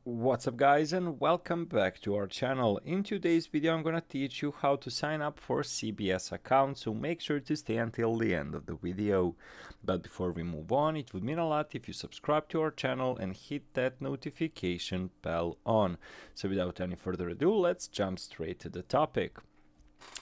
What's up guys, and welcome back to our channel. In today's video I'm gonna teach you how to sign up for CBS account, so make sure to stay until the end of the video. But before we move on, it would mean a lot if you subscribe to our channel and hit that notification bell on. So without any further ado, let's jump straight to the topic.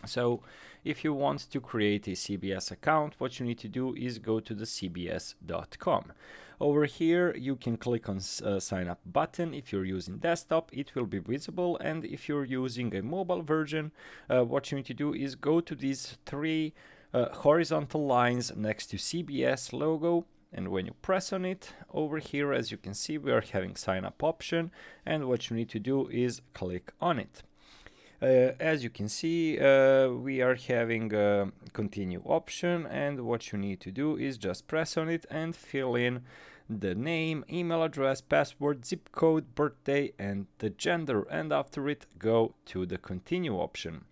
So if you want to create a CBS account, what you need to do is go to the cbs.com. Over here you can click on sign up button. If you're using desktop, it will be visible, and if you're using a mobile version, what you need to do is go to these three horizontal lines next to CBS logo, and when you press on it, over here as you can see we are having sign up option, and what you need to do is click on it. As you can see, we are having a continue option, and what you need to do is just press on it and fill in the name, email address, password, zip code, birthday, and the gender, and after it go to the continue option.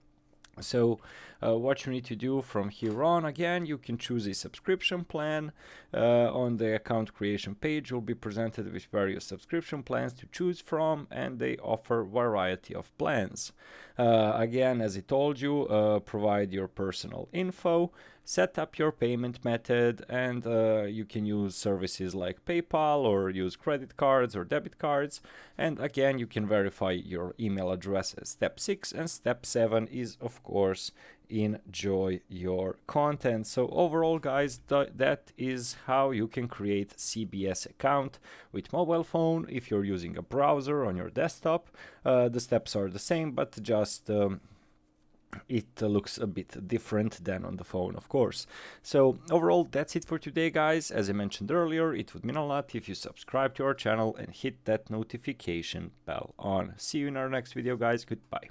So what you need to do from here on, again, you can choose a subscription plan. On the account creation page you'll be presented with various subscription plans to choose from, and they offer variety of plans. Again, as I told you, provide your personal info, set up your payment method, and you can use services like PayPal or use credit cards or debit cards. And again, you can verify your email address as step 6, and step 7 is of course enjoy your content. So overall guys, that is how you can create CBS account with mobile phone. If you're using a browser on your desktop, the steps are the same, but just it looks a bit different than on the phone, of course. So overall, that's it for today guys. As I mentioned earlier, it would mean a lot if you subscribe to our channel and hit that notification bell on. See you in our next video guys. Goodbye.